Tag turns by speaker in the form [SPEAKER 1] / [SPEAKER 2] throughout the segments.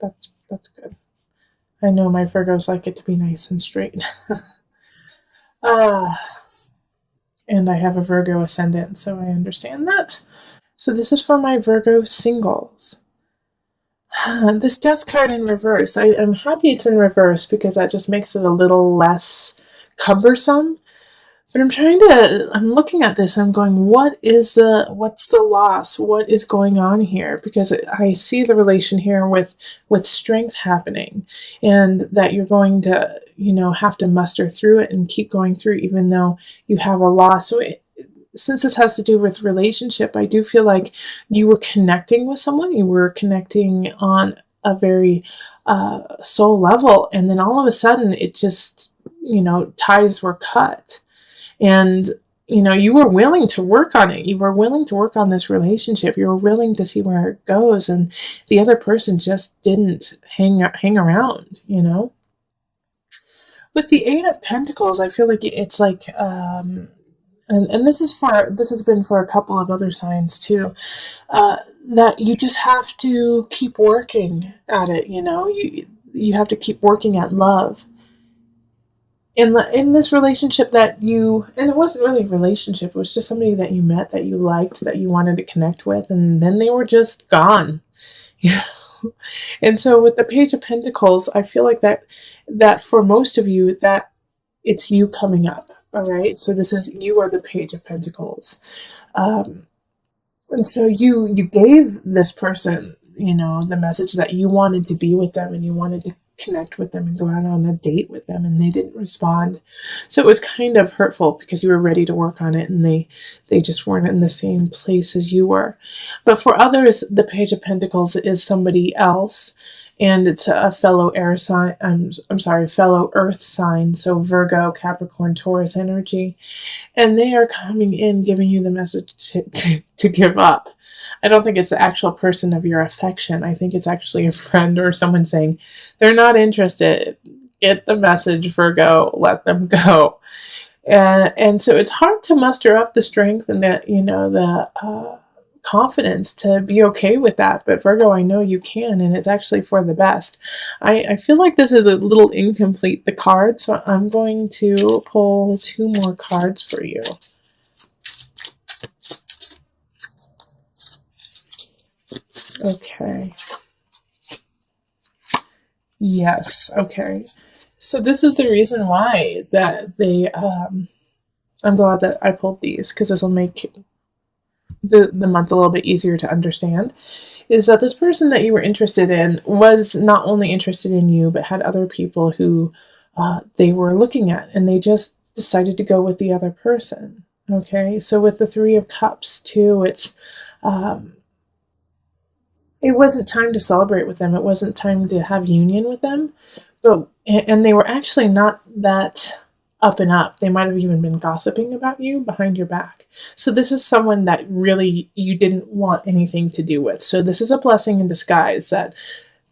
[SPEAKER 1] That's good. I know my Virgos like it to be nice and straight. Ah, and I have a Virgo ascendant, so I understand that. So this is for my Virgo singles. This death card in reverse. I'm happy it's in reverse because that just makes it a little less cumbersome. But I'm looking at this, I'm going, what's the loss? What is going on here? Because I see the relation here with strength happening, and that you're going to, have to muster through it and keep going through, even though you have a loss. So since this has to do with relationship, I do feel like you were connecting with someone, you were connecting on a very soul level, and then all of a sudden it just, ties were cut. And you were willing to work on it, you were willing to work on this relationship, you were willing to see where it goes, and the other person just didn't hang around. With the Eight of Pentacles, I feel like it's like and this has been for a couple of other signs too, that you just have to keep working at it. You have to keep working at love in this relationship and it wasn't really a relationship, it was just somebody that you met, that you liked, that you wanted to connect with, and then they were just gone. And so with the Page of Pentacles, I feel like that for most of you, that it's you coming up. All right, so you are the Page of Pentacles, and so you gave this person, the message that you wanted to be with them and you wanted to connect with them and go out on a date with them, and they didn't respond. So it was kind of hurtful because you were ready to work on it, and they just weren't in the same place as you were. But for others, the Page of Pentacles is somebody else, and it's a fellow air sign. I'm sorry, fellow earth sign. So Virgo, Capricorn, Taurus energy, and they are coming in, giving you the message to give up. I don't think it's the actual person of your affection. I think it's actually a friend or someone saying they're not interested. Get the message, Virgo. Let them go. And so it's hard to muster up the strength and the confidence to be okay with that. But Virgo, I know you can, and it's actually for the best. I feel like this is a little incomplete, the card, so I'm going to pull 2 more cards for you. Okay. Yes. Okay. So this is the reason why that I'm glad that I pulled these, because this will make the month a little bit easier to understand. Is that this person that you were interested in was not only interested in you, but had other people who they were looking at, and they just decided to go with the other person. Okay. So with the 3 of Cups too, it wasn't time to celebrate with them. It wasn't time to have union with them. And they were actually not that up and up. They might have even been gossiping about you behind your back. So this is someone that really you didn't want anything to do with. So this is a blessing in disguise, that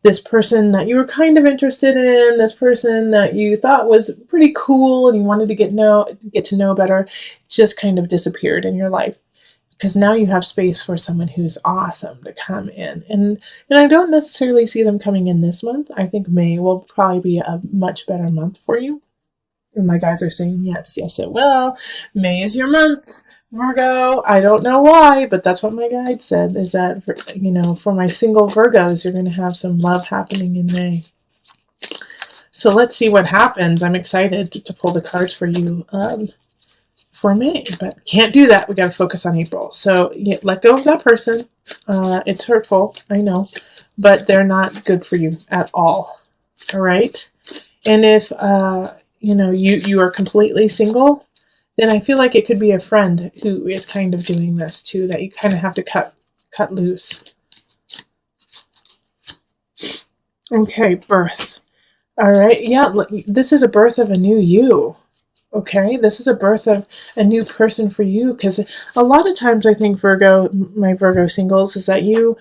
[SPEAKER 1] this person that you were kind of interested in, this person that you thought was pretty cool and you wanted to get to know better, just kind of disappeared in your life. Because now you have space for someone who's awesome to come in. And I don't necessarily see them coming in this month. I think May will probably be a much better month for you. And my guys are saying, yes, it will. May is your month, Virgo. I don't know why, but that's what my guide said, is that, for my single Virgos, you're going to have some love happening in May. So let's see what happens. I'm excited to pull the cards for you. For May, but can't do that. We got to focus on April. So let go of that person. It's hurtful, I know, but they're not good for you at all. All right. And if you are completely single, then I feel like it could be a friend who is kind of doing this too, that you kind of have to cut loose. Okay, birth. All right. Yeah, this is a birth of a new you. Okay, this is a birth of a new person for you, because a lot of times I think my Virgo singles, is that you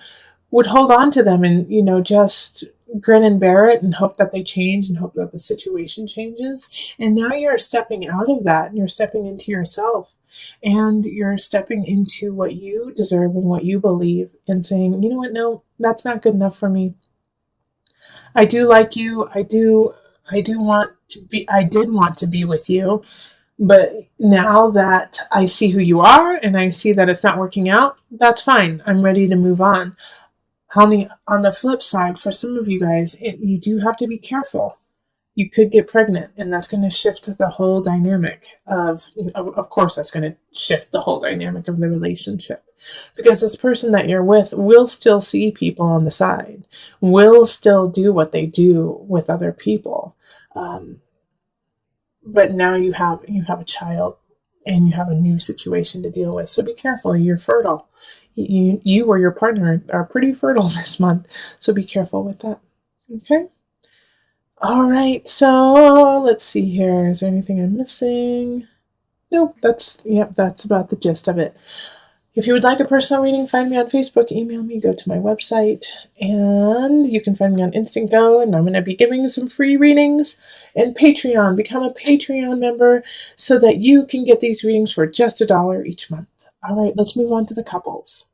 [SPEAKER 1] would hold on to them and, just grin and bear it and hope that they change and hope that the situation changes. And now you're stepping out of that and you're stepping into yourself and you're stepping into what you deserve and what you believe, and saying, you know what, no, that's not good enough for me. I do like you. I do want to be, I did want to be with you. But now that I see who you are and I see that it's not working out, that's fine. I'm ready to move on. On the flip side, for some of you guys, you do have to be careful. You could get pregnant, and that's going to shift the whole dynamic of course, that's going to shift the whole dynamic of the relationship. Because this person that you're with will still see people on the side, will still do what they do with other people. Um, but now you have a child and you have a new situation to deal with. So be careful. You're fertile. You or your partner are pretty fertile this month. So be careful with that. Okay. All right. So let's see here. Is there anything I'm missing? Nope. That's about the gist of it. If you would like a personal reading, find me on Facebook, email me, go to my website, and you can find me on Instant Go, and I'm going to be giving some free readings. And Patreon, become a Patreon member so that you can get these readings for just $1 each month. All right, let's move on to the couples.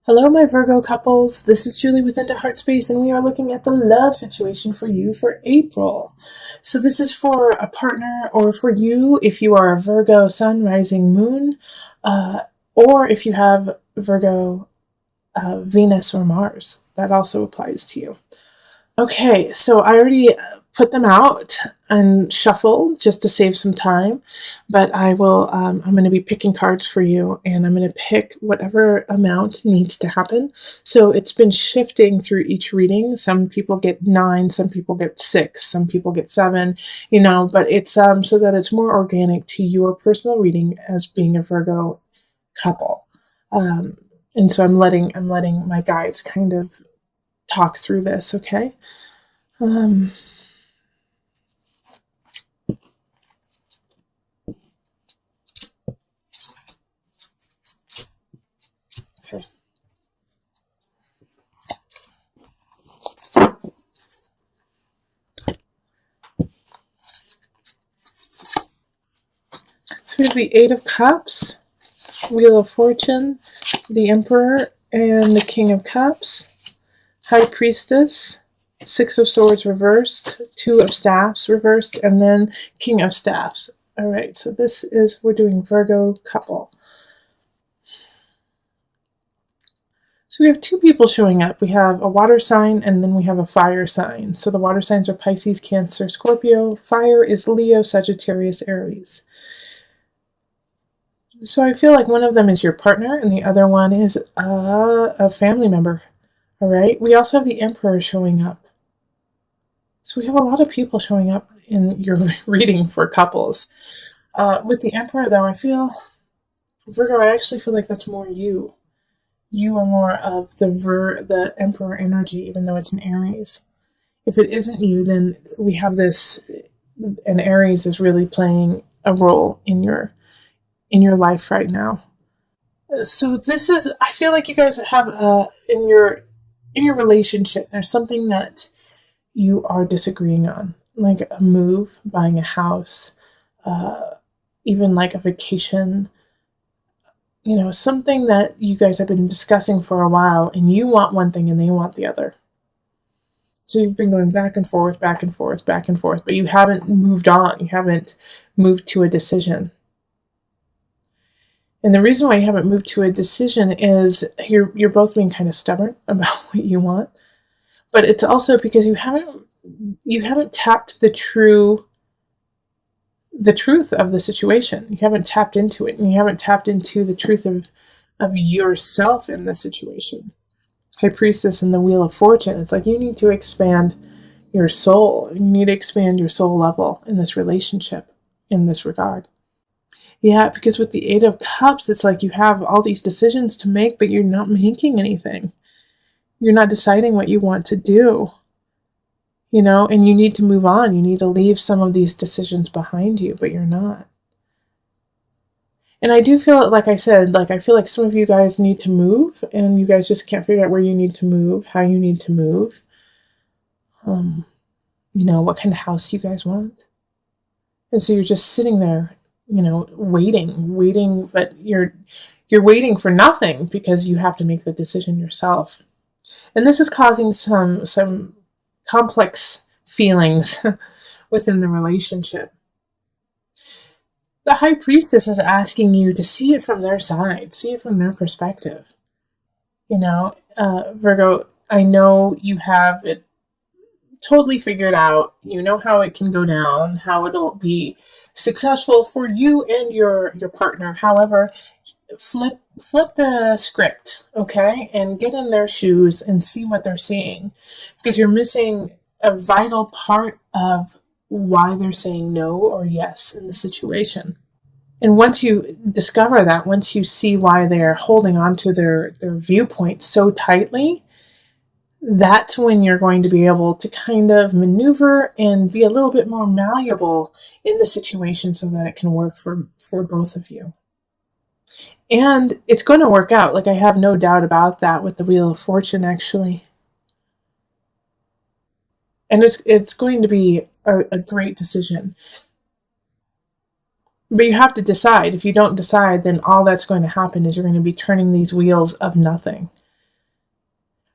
[SPEAKER 1] Hello, my Virgo couples. This is Julie with Into Heart Space, and we are looking at the love situation for you for April. So this is for a partner, or for you if you are a Virgo Sun, Rising, Moon, or if you have Virgo, Venus, or Mars. That also applies to you. Okay, so I already put them out and shuffled just to save some time, but I'm going to be picking cards for you, and I'm going to pick whatever amount needs to happen. So it's been shifting through each reading. Some people get 9, some people get 6, some people get 7, but it's so that it's more organic to your personal reading as being a Virgo couple. And so I'm letting my guides kind of talk through this, okay? Okay. So we have the 8 of Cups, Wheel of Fortune, the Emperor, and the King of Cups, High Priestess, 6 of Swords reversed, 2 of Staffs reversed, and then King of Staffs. All right, so we're doing Virgo couple. So we have 2 people showing up. We have a water sign and then we have a fire sign. So the water signs are Pisces, Cancer, Scorpio. Fire is Leo, Sagittarius, Aries. So I feel like one of them is your partner and the other one is a family member. All right. We also have the Emperor showing up. So we have a lot of people showing up in your reading for couples. With the Emperor, though, Virgo, I actually feel like that's more you. You are more of the Emperor energy, even though it's an Aries. If it isn't you, then we have this, and Aries is really playing a role in your life right now. So I feel like you guys have in your relationship, there's something that you are disagreeing on, like a move, buying a house, even like a vacation, something that you guys have been discussing for a while, and you want one thing and they want the other. So you've been going back and forth, back and forth, back and forth, but you haven't moved on. You haven't moved to a decision. And the reason why you haven't moved to a decision is you're both being kind of stubborn about what you want. But it's also because you haven't tapped the truth of the situation. You haven't tapped into it, and you haven't tapped into the truth of yourself in the situation. High Priestess and the Wheel of Fortune. It's like you need to expand your soul. You need to expand your soul level in this relationship, in this regard. Yeah, because with the 8 of Cups, it's like you have all these decisions to make, but you're not making anything. You're not deciding what you want to do. And you need to move on. You need to leave some of these decisions behind you, but you're not. And I do feel, like I said, I feel like some of you guys need to move, and you guys just can't figure out where you need to move, how you need to move. What kind of house you guys want. And so you're just sitting there, waiting, but you're waiting for nothing because you have to make the decision yourself. And this is causing some complex feelings within the relationship. The High Priestess is asking you to see it from their side, see it from their perspective. Virgo, I know you have it totally figured out. You know how it can go down, how it'll be successful for you and your partner. However, flip the script, okay, and get in their shoes and see what they're seeing, because you're missing a vital part of why they're saying no or yes in the situation. And once you discover that, once you see why they're holding on to their viewpoint so tightly, that's when you're going to be able to kind of maneuver and be a little bit more malleable in the situation so that it can work for both of you. And it's going to work out. Like, I have no doubt about that with the Wheel of Fortune, actually. And it's going to be a great decision. But you have to decide. If you don't decide, then all that's going to happen is you're going to be turning these wheels of nothing.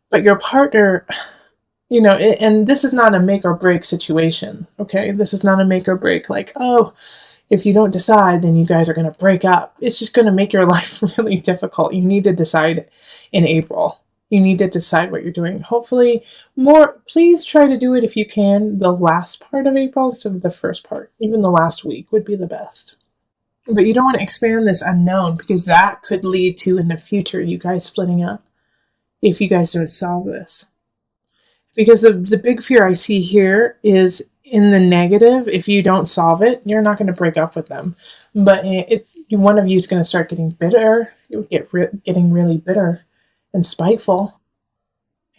[SPEAKER 1] But your partner, and this is not a make or break situation, okay? This is not a make or break, like, oh, if you don't decide, then you guys are going to break up. It's just going to make your life really difficult. You need to decide in April. You need to decide what you're doing. Hopefully, please try to do it if you can, the last part of April instead of the first part. Even the last week would be the best. But you don't want to expand this unknown, because that could lead to, in the future, you guys splitting up if you guys don't solve this. Because the big fear I see here is in the negative. If you don't solve it, you're not going to break up with them. But one of you is going to start getting bitter. You'll getting really bitter and spiteful.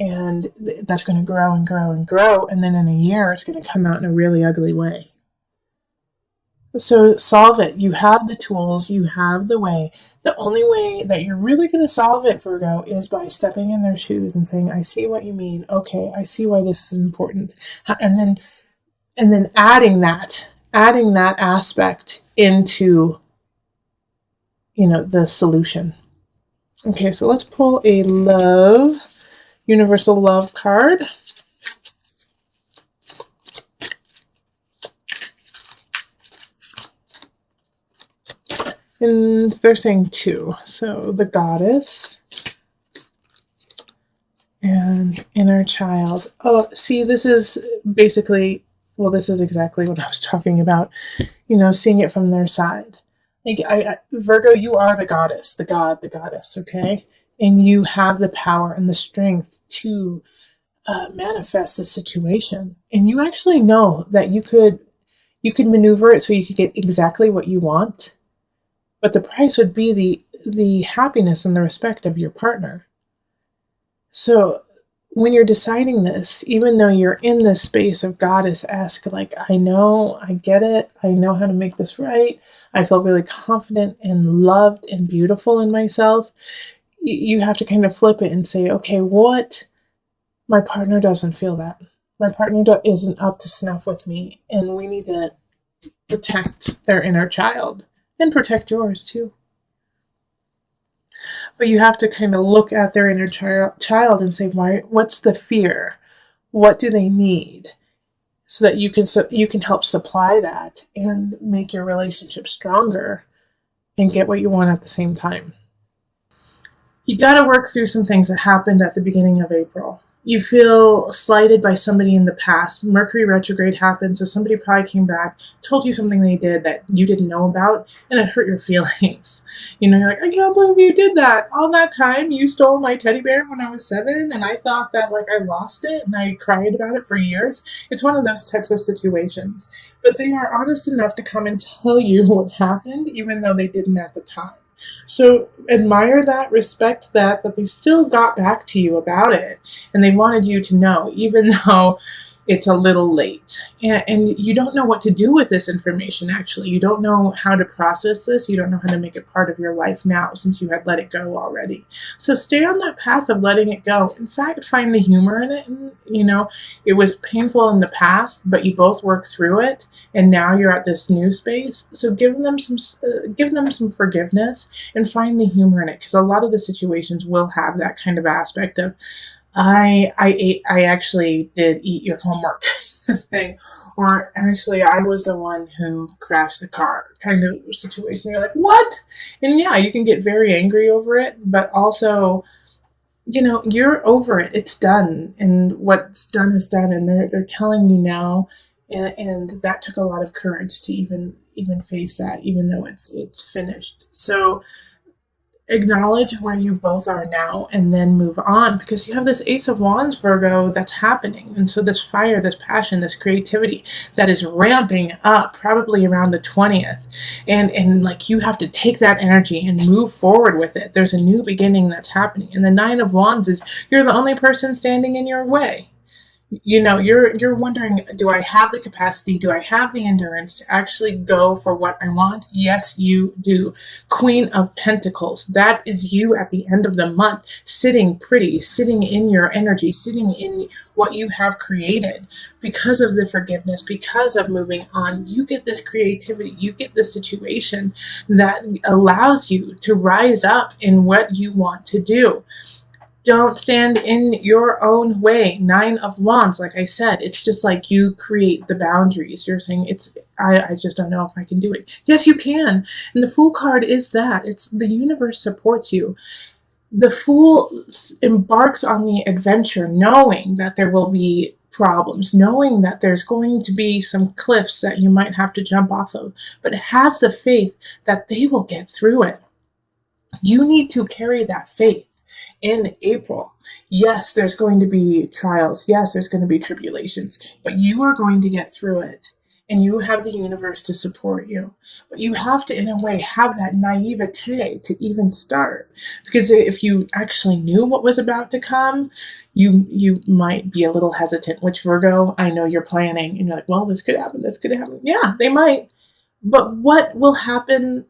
[SPEAKER 1] And that's going to grow and grow and grow. And then in a year, it's going to come out in a really ugly way. So solve it. You have the tools. You have the way. The only way that you're really going to solve it, Virgo, is by stepping in their shoes and saying, I see what you mean. Okay, I see why this is important. And then adding that aspect into, the solution. Okay, so let's pull a universal love card. And they're saying 2. So the Goddess and Inner Child. Oh, see, this is basically, this is exactly what I was talking about. Seeing it from their side. Like, Virgo, you are the goddess, the god, the goddess, okay? And you have the power and the strength to manifest the situation. And you actually know that you could maneuver it so you could get exactly what you want. But the price would be the happiness and the respect of your partner. So when you're deciding this, even though you're in this space of goddess-esque, like, I know, I get it, I know how to make this right, I feel really confident and loved and beautiful in myself, you have to kind of flip it and say, okay, my partner doesn't feel that. My partner isn't up to snuff with me, and we need to protect their inner child. And protect yours too. But you have to kind of look at their inner child and say, what's the fear? What do they need? So that you can help supply that and make your relationship stronger and get what you want at the same time. You got to work through some things that happened at the beginning of April. You feel slighted by somebody in the past. Mercury retrograde happened, so somebody probably came back, told you something they did that you didn't know about, and it hurt your feelings. You're like, I can't believe you did that. All that time you stole my teddy bear when I was 7, and I thought that, like, I lost it, and I cried about it for years. It's one of those types of situations. But they are honest enough to come and tell you what happened, even though they didn't at the time. So admire that, respect that they still got back to you about it, and they wanted you to know, even though it's a little late. And you don't know what to do with this information, actually. You don't know how to process this. You don't know how to make it part of your life now, since you had let it go already. So stay on that path of letting it go. In fact, find the humor in it. And, it was painful in the past, but you both worked through it, and now you're at this new space. So give them some forgiveness and find the humor in it, because a lot of the situations will have that kind of aspect of I actually did eat your homework thing. Or actually I was the one who crashed the car kind of situation. You're like, what? And yeah, you can get very angry over it, but also, you're over it. It's done. And what's done is done. And they're telling you now, and that took a lot of courage to even face that, even though it's finished. So acknowledge where you both are now and then move on, because you have this Ace of Wands, Virgo, that's happening. And so this fire, this passion, this creativity that is ramping up probably around the 20th. And like, you have to take that energy and move forward with it. There's a new beginning that's happening. And the Nine of Wands is you're the only person standing in your way. You're wondering, do I have the capacity? Do I have the endurance to actually go for what I want? Yes, you do. Queen of Pentacles. That is you at the end of the month, sitting pretty, sitting in your energy, sitting in what you have created. Because of the forgiveness, because of moving on, you get this creativity, you get this situation that allows you to rise up in what you want to do. Don't stand in your own way. Nine of Wands, like I said, it's just like you create the boundaries. You're saying I just don't know if I can do it. Yes, you can. And the Fool card is that. It's the universe supports you. The Fool embarks on the adventure knowing that there will be problems, knowing that there's going to be some cliffs that you might have to jump off of, but has the faith that they will get through it. You need to carry that faith. In April, yes, there's going to be trials. Yes, there's going to be tribulations, but you are going to get through it, and you have the universe to support you. But you have to, in a way, have that naivete to even start, because if you actually knew what was about to come, you might be a little hesitant, which, Virgo, I know you're planning, and you're like, well, this could happen, this could happen. Yeah, they might. But what will happen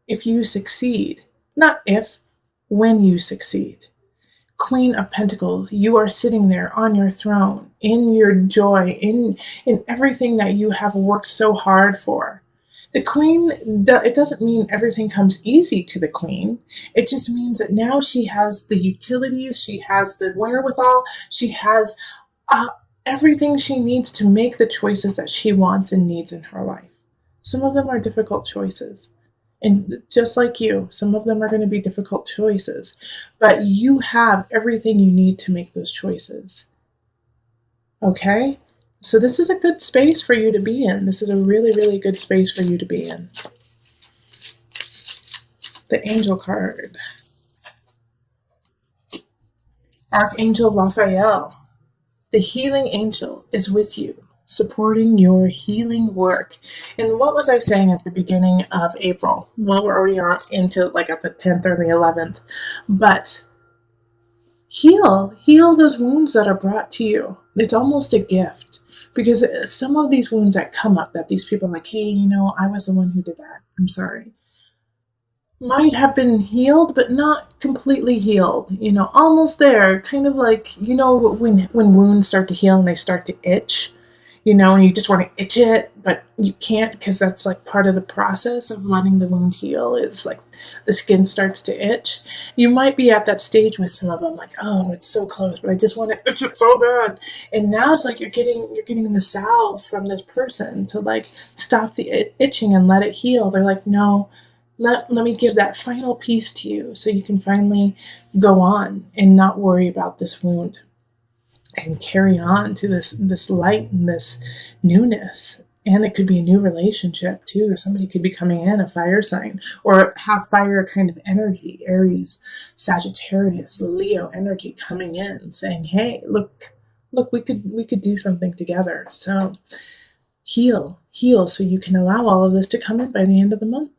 [SPEAKER 1] if you succeed? Not if, when you succeed. Queen of Pentacles, you are sitting there on your throne, in your joy, in everything that you have worked so hard for. The Queen, it doesn't mean everything comes easy to the Queen. It just means that now she has the utilities, she has the wherewithal, she has everything she needs to make the choices that she wants and needs in her life. Some of them are difficult choices. And just like you, some of them are going to be difficult choices, but you have everything you need to make those choices. Okay? So this is a good space for you to be in. This is a really, really good space for you to be in. The Angel card. Archangel Raphael. The healing angel is with you, supporting your healing work. And what was I saying at the beginning of April? Well, we're already on into like at the 10th or the 11th. But heal those wounds that are brought to you. It's almost a gift, because some of these wounds that come up, that these people are like, hey, I was the one who did that, I'm sorry, might have been healed, but not completely healed. Almost there. Kind of like, when wounds start to heal and they start to itch, and you just want to itch it, but you can't, because that's like part of the process of letting the wound heal, is like the skin starts to itch. You might be at that stage with some of them, like, oh, it's so close, but I just want to itch it so bad. And now it's like you're getting the salve from this person to like stop the itching and let it heal. They're like, no, let me give that final piece to you so you can finally go on and not worry about this wound, and carry on to this light and this newness. And it could be a new relationship too. Somebody could be coming in, a fire sign, or have fire kind of energy, Aries, Sagittarius, Leo energy coming in, saying, hey, look, we could do something together. So heal so you can allow all of this to come in by the end of the month.